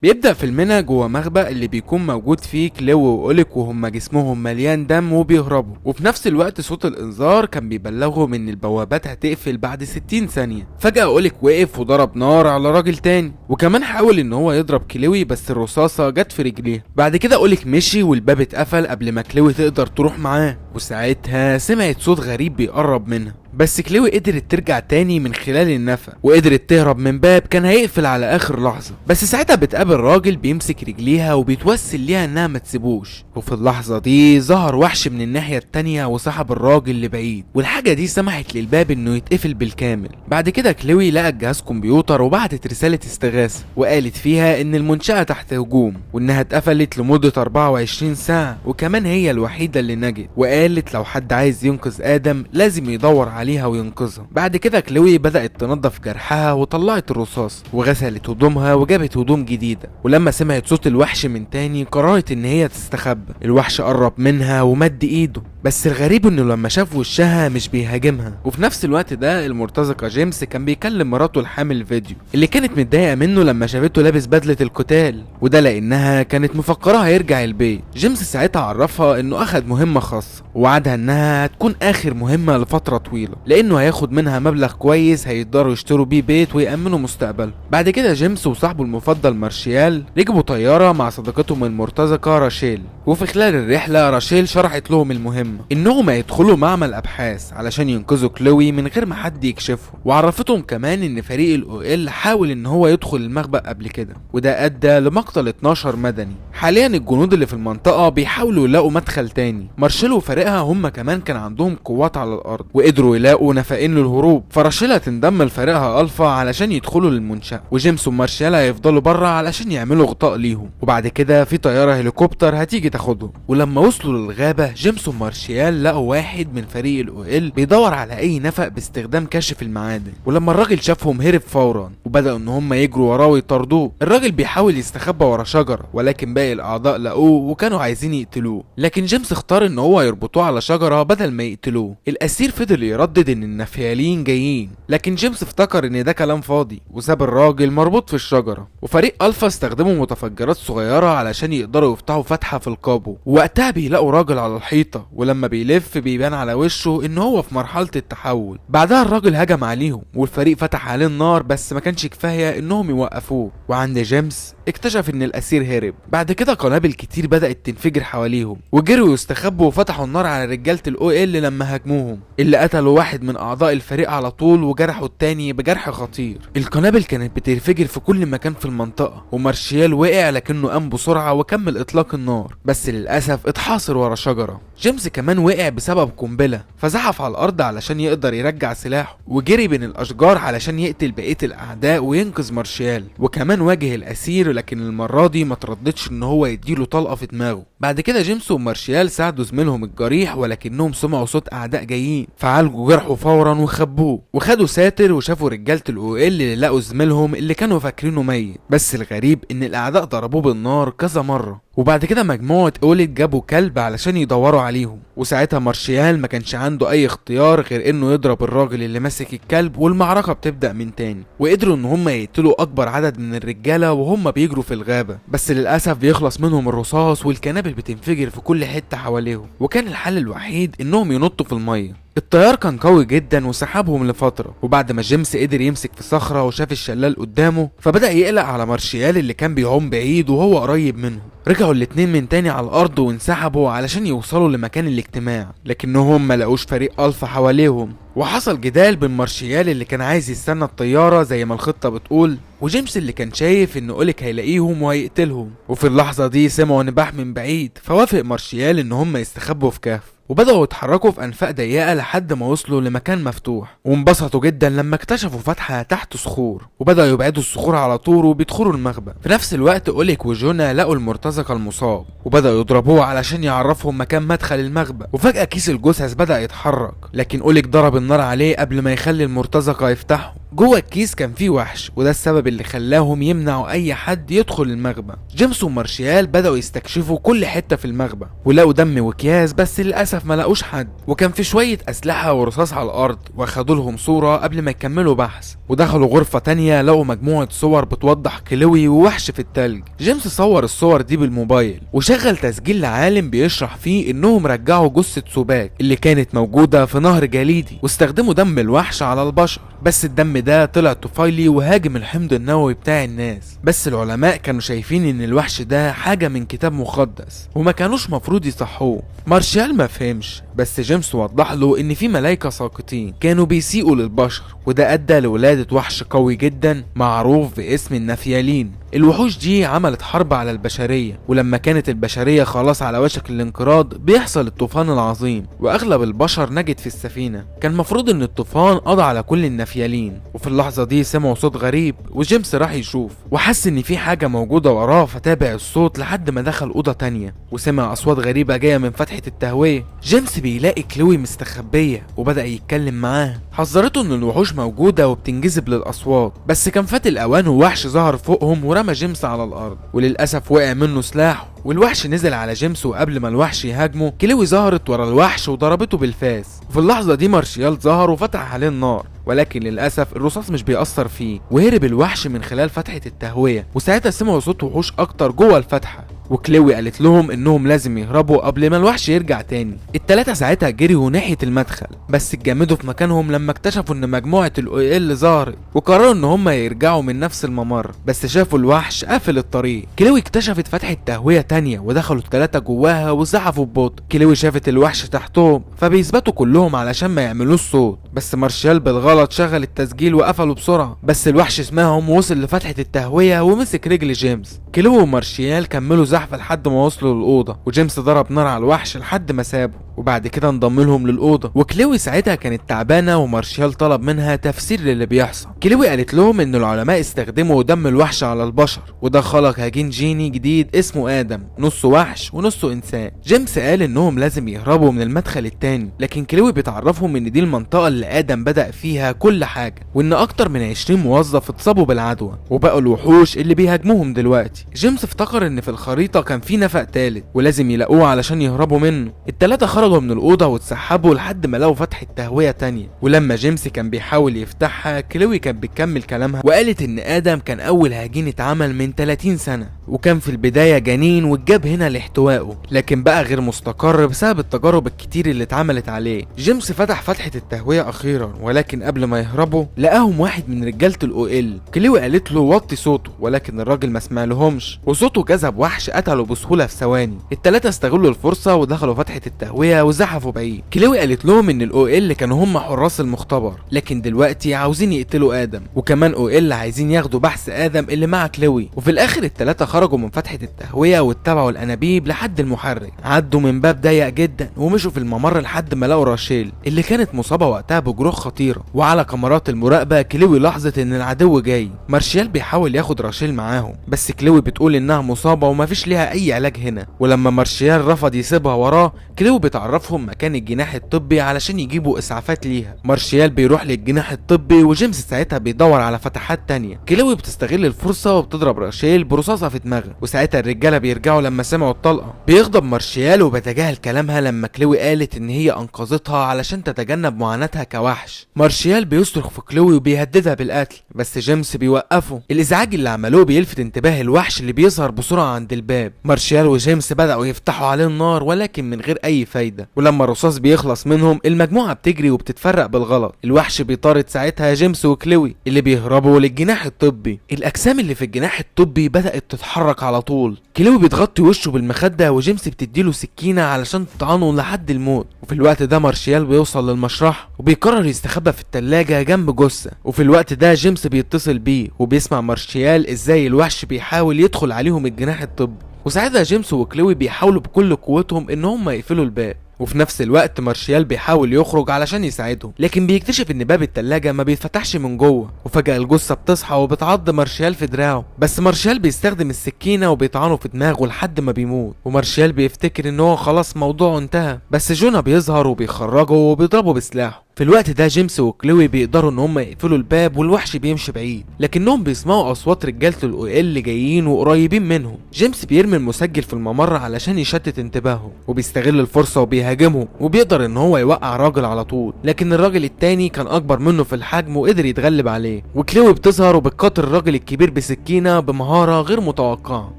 بيبدأ فيلمنا جوه مخبأ اللي بيكون موجود فيه كليو وأوليك وهم جسمهم مليان دم وبيهربوا، وفي نفس الوقت صوت الإنذار كان بيبلغهم إن البوابات هتقفل بعد 60 ثانية. فجأة أوليك وقف وضرب نار على راجل تاني، وكمان حاول إن هو يضرب كليوي بس الرصاصة جت في رجليه. بعد كده أوليك مشي والباب اتقفل قبل ما كليوي تقدر تروح معاه، وساعتها سمعت صوت غريب بيقرب منها، بس كليوي قدرت ترجع تاني من خلال النفق وقدرت تهرب من باب كان هيقفل على اخر لحظة. بس ساعتها بتقابل راجل بيمسك رجليها وبيتوسل ليها انها ما تسيبوش، وفي اللحظة دي ظهر وحش من الناحية التانية وسحب الراجل لبعيد، والحاجة دي سمحت للباب انه يتقفل بالكامل. بعد كده كليوي لقت جهاز كمبيوتر وبعتت رسالة استغاثة وقالت فيها ان المنشأة تحت هجوم وانها اتقفلت لمدة 24 ساعة، وكمان هي الوحيدة اللي نجت، وقالت لو حد عايز ينقذ ادم لازم يدور عليها وينقذها. بعد كده كلوي بدأت تنظف جرحها وطلعت الرصاص وغسلت هدومها وجابت هدوم جديدة، ولما سمعت صوت الوحش من تاني قررت ان هي تستخبى. الوحش قرب منها ومد ايده، بس الغريب انه لما شاف وشها مش بيهاجمها. وفي نفس الوقت ده المرتزقة جيمس كان بيكلم مراته الحامل الفيديو اللي كانت متضايقة منه لما شافته لابس بدلة القتال، وده لانها كانت مفكرها هيرجع البيت. جيمس ساعتها عرفها انه اخد مهمة خاصة ووعدها انها هتكون اخر مهمة لفترة طويلة، لانه هياخد منها مبلغ كويس هيقدروا يشتروا بيه بيت ويأمنوا مستقبله. بعد كده جيمس وصاحبه المفضل مارشيال ركبوا طيارة مع صديقتهم المرتزقة راشيل، وفي خلال الرحلة راشيل شرحت لهم المهمة انهم هيدخلوا معمل ابحاث علشان ينقذوا كلوي من غير ما حد يكشفه، وعرفتهم كمان ان فريق الاو حاول ان هو يدخل المخبأ قبل كده، وده ادى لمقتل 12 مدني. حاليا الجنود اللي في المنطقة بيحاولوا يلاقوا مدخل تاني. مارشيل وفريقها هم كمان كان عندهم قوات على الارض وقدروا يلاقوا نفقين للهروب، فراشيل هتنضم لفريقها الفا علشان يدخلوا للمنشأة، وجيمس ومارشيل هيفضلوا بره علشان يعملوا غطاء ليهم. وبعد كده في طيارة هليكوبتر هتيجي تاخدهم، ولما وصلوا للغابة جيمس ومارشيال لقوا واحد من فريق الاو بيدور على اي نفق باستخدام كشف المعادن، ولما الراجل شافهم هرب فورا وبدأوا ان هم يجروا وراه ويطاردوه. الراجل بيحاول يستخبى ورا شجرة ولكن باقي الاعضاء لقوه وكانوا عايزين يقتلوه، لكن جيمس اختار ان هو يربطوه على شجرة بدل ما يقتلوه. الاسير فضل يردد ان النفيالين جايين، لكن جيمس افتكر ان ده كلام فاضي وساب الراجل مربوط في الشجرة. وفريق الفا استخدموا متفجرات صغيرة علشان يقدروا يفتحوا فتحة في القابو، ووقتها بيلاقوا راجل على الحيطة ولما بيلف بيبان على وشه ان هو في مرحلة التحول. بعدها الراجل هجم عليهم والفريق فتح عليه النار، بس ما كانش كفاية انهم يوقفوه، وعند جيمس اكتشف ان الاسير هرب. بعد كده قنابل كتير بدأت تنفجر حواليهم وجروا يستخبوا وفتحوا النار على رجالة الاو لما هاجموهم، اللي قتلوا واحد من اعضاء الفريق على طول وجرحوا التاني بجرح خطير. القنابل كانت بتنفجر في كل مكان في المنطقة، ومارشيال وقع لكنه قام بسرعة وكمل اطلاق النار، بس للاسف اتحاصر ورا شجرة. جيمس كمان وقع بسبب قنبلة فزحف على الارض علشان يقدر يرجع سلاحه، وجري بين الاشجار علشان يقتل بقية الاعداء وينقذ مارشيال، وكمان واجه الاسير لكن المرة دي ما ترددش ان هو يديله طلقة في دماغه. بعد كده جيمس ومارشيال ساعدوا زميلهم الجريح ولكنهم سمعوا صوت اعداء جايين فعالجوا جرحه فورا وخبوه، وخدوا ساتر وشافوا رجالة الاو اللي لقوا زميلهم اللي كانوا فاكرينه ميت. بس الغريب ان الاعداء ضربوه بالنار كذا مرة، وبعد كده مجموعة اوليت جابوا كلب علشان يدوروا عليهم، وساعتها مارشيال ما كانش عنده اي اختيار غير انه يضرب الراجل اللي ماسك الكلب، والمعركة بتبدأ من تاني، وقدروا ان هم يقتلوا اكبر عدد من الرجالة وهم بيجروا في الغابة، بس للاسف بيخلص منهم الرصاص والقنابل بتنفجر في كل حتة حواليهم، وكان الحل الوحيد انهم ينطوا في المية. الطيار كان قوي جدا وسحبهم لفترة، وبعد ما جيمس قدر يمسك في صخرة وشاف الشلال قدامه فبدأ يقلق على مارشيال اللي كان بيعوم بعيد وهو قريب منه. رجعوا الاتنين من تاني على الارض وانسحبوا علشان يوصلوا لمكان الاجتماع، لكنهم ما لقوش فريق الفا حواليهم، وحصل جدال بين مارشيال اللي كان عايز يستنى الطيارة زي ما الخطة بتقول، وجيمس اللي كان شايف ان اوليك هيلاقيهم وهيقتلهم. وفي اللحظة دي سمعوا نباح من بعيد فوافق مارشيال ان هم يستخبوا في كهف، وبدأوا يتحركوا في أنفاق ضيقة لحد ما وصلوا لمكان مفتوح، وانبسطوا جدا لما اكتشفوا فتحة تحت صخور، وبدأوا يبعدوا الصخور على طول وبيدخلوا المخبأ. في نفس الوقت أوليك وجونا لقوا المرتزقة المصاب وبدأوا يضربوه علشان يعرفهم مكان مدخل المخبأ، وفجأة كيس الجثث بدأ يتحرك، لكن أوليك ضرب النار عليه قبل ما يخلي المرتزقة يفتحه، جوه الكيس كان فيه وحش، وده السبب اللي خلاهم يمنعوا اي حد يدخل المخبأ. جيمس ومارشيال بدأوا يستكشفوا كل حتة في المخبأ ولقوا دم واكياس، بس للاسف ما لقوش حد، وكان في شوية اسلحة ورصاص على الارض، واخدوا لهم صورة قبل ما يكملوا بحث. ودخلوا غرفة تانية لقوا مجموعة صور بتوضح كلوي ووحش في التلج. جيمس صور الصور دي بالموبايل وشغل تسجيل لعالم بيشرح فيه انهم رجعوا جثة سوباك اللي كانت موجودة في نهر جليدي، واستخدموا دم الوحش على البشر، بس الدم ده طلع طفيلي وهاجم الحمض النووي بتاع الناس. بس العلماء كانوا شايفين ان الوحش ده حاجة من كتاب مقدس وما كانوش مفروض يصحوه. مارشال ما فهمش، بس جيمس وضح له ان في ملايكة ساقطين كانوا بيسيئوا للبشر، وده ادى لولادة وحش قوي جدا معروف باسم النفيالين. الوحوش دي عملت حرب على البشرية، ولما كانت البشرية خلاص على وشك الانقراض بيحصل الطوفان العظيم، واغلب البشر نجت في السفينة. كان مفروض ان الطوفان قضى على كل النفيالين، وفي اللحظة دي سمعوا صوت غريب وجيمس راح يشوف، وحس ان في حاجة موجودة وراه، فتابع الصوت لحد ما دخل اوضة تانية وسمع اصوات غريبة جاية من فتحة التهوية. جيمس بيلاقي كلوي مستخبية وبدأ يتكلم معاها، حذرته ان الوحوش موجودة وبتنجذب للاصوات، بس كان فات الاوان ووحش ظهر فوقهم ورمى جيمس على الارض، وللاسف وقع منه سلاحه والوحش نزل على جيمس. وقبل ما الوحش يهاجمه كلوي ظهرت ورا الوحش وضربته بالفاس، وفي اللحظة دي مارشيال ظهر وفتح عليه النار، ولكن للاسف الرصاص مش بيأثر فيه، وهرب الوحش من خلال فتحة التهوية. وساعتها سمعوا صوت وحوش اكتر جوه الفتحة، وكلوي قالت لهم انهم لازم يهربوا قبل ما الوحش يرجع تاني. التلاتة ساعتها جريوا ناحية المدخل، بس اتجمدوا في مكانهم لما اكتشفوا ان مجموعة الاو ظهرت، وقرروا ان هم يرجعوا من نفس الممر، بس شافوا الوحش قافل الطريق. كلوي اكتشفت فتحة تهوية تانية ودخلوا التلاتة جواها وزحفوا ببطء. كلوي شافت الوحش تحتهم فبيثبتوا كلهم علشان ما يعملوش صوت، بس مارشال بالغلط شغل التسجيل وقفلوا بسرعة، بس الوحش سمعهم ووصل لفتحة التهوية ومسك رجل جيمس. كلوي ومارشيال كملوا زحف لحد ما وصلوا للأوضة، وجيمس ضرب نار على الوحش لحد ما سابه، وبعد كده انضم لهم للأوضة. وكلوي ساعتها كانت تعبانة ومارشيال طلب منها تفسير للي بيحصل. كلوي قالت لهم ان العلماء استخدموا دم الوحش على البشر، وده خلق هجين جيني جديد اسمه آدم، نصه وحش ونصه إنسان. جيمس قال انهم لازم يهربوا من المدخل التاني، لكن كلوي بتعرفهم ان دي المنطقة اللي آدم بدأ فيها كل حاجة، وان اكتر من 20 موظف اتصابوا بالعدوى وبقوا الوحوش اللي بيهاجموهم دلوقتي. جيمس افتكر ان في الخريطة كان في نفق تالت ولازم يلاقوه علشان يهربوا منه. التلاتة خرجوا من الأوضة واتسحبوا لحد ما لقوا فتحة تهوية تانية، ولما جيمس كان بيحاول يفتحها كلوي كانت بتكمل كلامها وقالت ان آدم كان اول هجين اتعمل من 30 سنة، وكان في البداية جنين واتجاب هنا لاحتوائه، لكن بقى غير مستقر بسبب التجارب الكتير اللي اتعملت عليه. جيمس فتح فتحة التهوية اخيرا، ولكن قبل ما يهربوا لقاهم واحد من رجالة الاو. كلوي قالت له وطي صوته، ولكن الراجل ما سمعلهمش وصوته جذب وحش قتله بسهولة في ثواني. التلاتة استغلوا الفرصة ودخلوا فتحة التهوية وزحفوا بعيد. كلوي قالت لهم ان الاو كانوا هم حراس المختبر، لكن دلوقتي عاوزين يقتلوا آدم، وكمان او عايزين ياخدوا بحث آدم اللي مع كلوي. وفي الاخر التلاتة خرجوا من فتحة التهوية واتبعوا الانابيب لحد المحرك، عدوا من باب ضيق جدا ومشوا في الممر لحد ما لقوا راشيل اللي كانت مصابة وقتها بجروح خطيرة. وعلى كاميرات المراقبة كلوي لاحظت ان العدو جاي. مارشال بيحاول ياخد راشيل معاهم، بس كلوي بتقول انها مصابة ومفيش ليها اي علاج هنا. ولما مارشال رفض يسيبها وراه كلوي بتعرفهم مكان الجناح الطبي علشان يجيبوا اسعافات ليها. مارشال بيروح للجناح الطبي وجيمس ساعتها بيدور على فتحات تانية. كلوي بتستغل الفرصة وبتضرب راشيل برصاصة في دماغها، وساعتها الرجالة بيرجعوا لما سمعوا الطلقة. بيغضب مارشال وبيتجاهل كلامها لما كلوي قالت ان هي انقذتها علشان تتجنب معاناتها كوحش. مارشال بيصرخ في كلوي وبيهددها بالقتل، بس جيمس بيوقفه. الازعاج اللي عملوه بيلفت انتباه الوحش اللي بيظهر بسرعة عند الباب. مارشال وجيمس بدأوا يفتحوا عليه النار ولكن من غير اي فايدة، ولما الرصاص بيخلص منهم المجموعة بتجري وبتتفرق بالغلط. الوحش بيطارد ساعتها جيمس وكلوي اللي بيهربوا للجناح الطبي. الاجسام اللي في الجناح الطبي بدأت تتحرك على طول. كلوي بتغطي وشه بالمخدة وجيمس بتديله سكينة علشان تطعنه لحد الموت. وفي الوقت ده مارشال بيوصل للمشرحة وبيقرر يستخبى في التلاجة جنب جثة. وفي الوقت ده جيمس بيتصل بيه وبيسمع مارشال ازاي الوحش بيحاول يدخل عليهم الجناح الطبي، وساعتها جيمس وكلوي بيحاولوا بكل قوتهم ان هم يقفلوا الباب. وفي نفس الوقت مارشال بيحاول يخرج علشان يساعدهم، لكن بيكتشف ان باب التلاجة ما بيتفتحش من جوه. وفجأة الجثة بتصحى وبتعض مارشال في دراعه، بس مارشال بيستخدم السكينة وبيطعنه في دماغه لحد ما بيموت. ومارشال بيفتكر ان هو خلاص موضوعه انتهى، بس جونا بيظهر وبيخرجه وبيضربه بسلاحه. في الوقت ده جيمس وكلوي بيقدروا ان هم يقفلوا الباب والوحش بيمشي بعيد، لكنهم بيسمعوا اصوات رجاله الاو ال جايين وقريبين منهم. جيمس بيرمي المسجل في الممر علشان يشتت انتباههم، وبيستغل الفرصه وبيهاجمهم، وبيقدر ان هو يوقع راجل على طول، لكن الراجل التاني كان اكبر منه في الحجم وقدر يتغلب عليه. وكلوي بتظهر وبتقاتل الراجل الكبير بسكينه بمهاره غير متوقعه،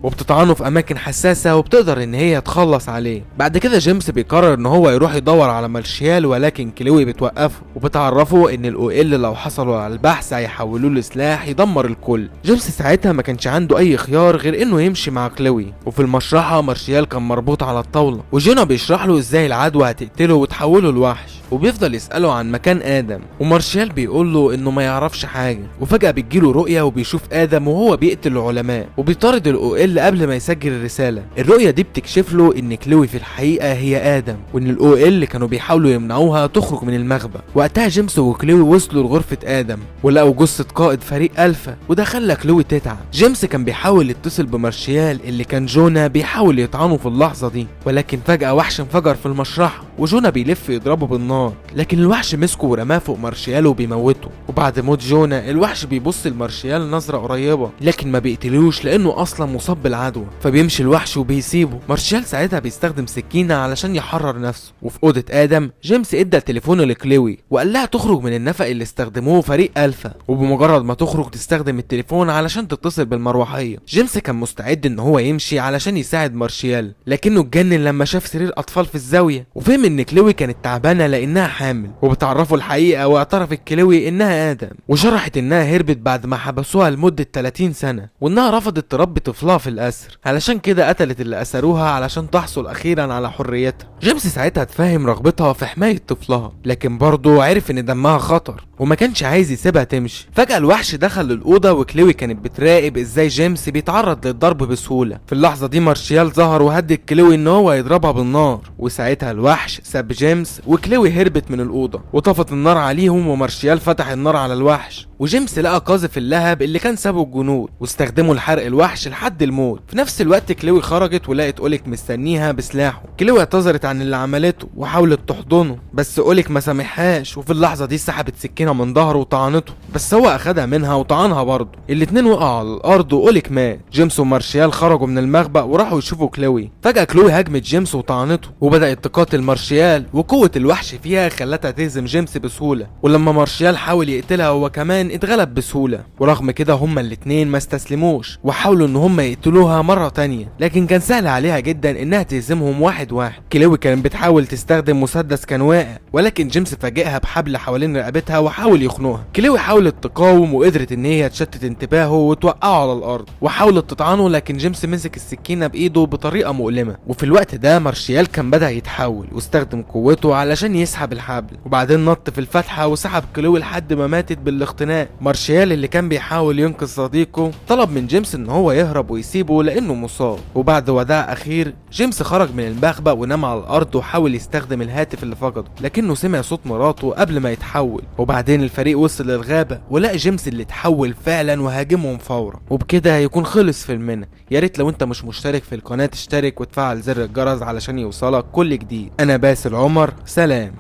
وبتطعنه في اماكن حساسه وبتقدر ان هي تخلص عليه. بعد كده جيمس بيقرر ان هو يروح يدور على مارشال، ولكن كلوي بتوقفه وبتعرفه ان الاو ال لو حصلوا على البحث هيحولوه لسلاح يدمر الكل. جيمس ساعتها ما كانش عنده اي خيار غير انه يمشي مع كلوي. وفي المشرحه مارشال كان مربوط على الطاوله، وجينا بيشرح له ازاي العدوى هتقتله وتحوله لوحش، وبيفضل يساله عن مكان ادم، ومارشال بيقول له انه ما يعرفش حاجه. وفجاه بتجيله رؤيه وبيشوف ادم وهو بيقتل العلماء، وبيطارد الاو ال قبل ما يسجل الرساله. الرؤيه دي بتكشف له ان كلوي في الحقيقه هي ادم، وان الاو ال كانوا بيحاولوا يمنعوها تخرج من المخبأ. وقتها جيمس وكلوي وصلوا لغرفه ادم ولقوا جثه قائد فريق الفا، وده خلى كلوي تتعب. جيمس كان بيحاول يتصل بمارشال اللي كان جونا بيحاول يطعنه في اللحظه دي، ولكن فجاه وحش انفجر في المشرحه، وجونا بيلف يضربه بالنار، لكن الوحش مسكه ورماه فوق مارشال وبيموته. وبعد موت جونا الوحش بيبص لمارشال نظره قريبه، لكن ما بيقتلوش لانه اصلا مصاب بالعدوى، فبيمشي الوحش وبيسيبه. مارشال ساعتها بيستخدم سكينه علشان يحرر نفسه. وفي اوضه ادم جيمس ادى تليفونه لكلوي وقال لها تخرج من النفق اللي استخدموه فريق الفا، وبمجرد ما تخرج تستخدم التليفون علشان تتصل بالمروحيه. جيمس كان مستعد ان هو يمشي علشان يساعد مارشال، لكنه اتجنن لما شاف سرير اطفال في الزاويه، وفهم ان كلوي كانت تعبانه لانها حامل. وبتعرفه الحقيقه، واعترفت كلوي انها ادم، وشرحت انها هربت بعد ما حبسوها لمده 30 سنه، وانها رفضت تربي طفلها في الاسر، علشان كده قتلت اللي اسروها علشان تحصل اخيرا على حريتها. جيمس ساعتها اتفهم رغبتها في حمايه طفلها، لكن برضه عرف ان دمها خطر وما كانش عايز يسيبها تمشي. فجاه الوحش دخل الاوضه، وكلوي كانت بتراقب ازاي جيمس بيتعرض للضرب بسهوله. في اللحظه دي مارشال ظهر وهدد كلوي ان هو يضربها بالنار، وساعتها الوحش ساب جيمس، وكلوي هربت من الاوضه وطفت النار عليهم، ومارشال فتح النار على الوحش. وجيمس لقى قاذف اللهب اللي كان سابه الجنود واستخدمه لحرق الوحش لحد الموت. في نفس الوقت كلوي خرجت ولقت اوليك مستنيها بسلاحه. كلوي اعتذرت عن اللي عملته وحاولت تحضنه، بس اوليك ما سامحهاش، وفي اللحظه دي سحبت سكينه من ظهره وطعنته، بس هو اخدها منها وطعنها برضه. الاتنين وقعوا على الارض واوليك مات. جيمس ومارشال خرجوا من المخبأ وراحوا يشوفوا كلوي. فجاه كلوي هاجمت جيمس وطعنته، وبدات تقاتل مارشال، وقوه الوحش فيها خلتها تهزم جيمس بسهوله. ولما مارشال حاول يقتلها هو كمان اتغلب بسهوله، ورغم كده هما الاتنين ما استسلموش وحاولوا ان هما يقتلوها مره تانية، لكن كان سهل عليها جدا انها تهزمهم واحد واحد. كلوي كانت بتحاول تستخدم مسدس كان واقع، ولكن جيمس فاجئها بحبل حوالين رقبتها وحاول يخنقها. كلوي حاولت تقاوم وقدرت ان هي تشتت انتباهه وتوقعه على الارض، وحاولت تطعنه، لكن جيمس مسك السكينه بايده بطريقه مؤلمه. وفي الوقت ده مارشال كان بدا يتحول واستخدم قوته علشان يسحب الحبل، وبعدين نط في الفتحه وسحب كلوي لحد ما ماتت بالاختناق. مارشال اللي كان بيحاول ينقذ صديقه طلب من جيمس ان هو يهرب ويسيبه لانه مصاب. وبعد وداع اخير جيمس خرج من المخبأ ونام على الارض وحاول يستخدم الهاتف اللي فقده، لكنه سمع صوت مراته قبل ما يتحول. وبعدين الفريق وصل للغابه ولقى جيمس اللي اتحول فعلا وهاجمهم فورا. وبكده هيكون خلص فيلمنا. يا ريت لو انت مش مشترك في القناه تشترك وتفعل زر الجرس علشان يوصلك كل جديد. انا باسل عمر، سلام.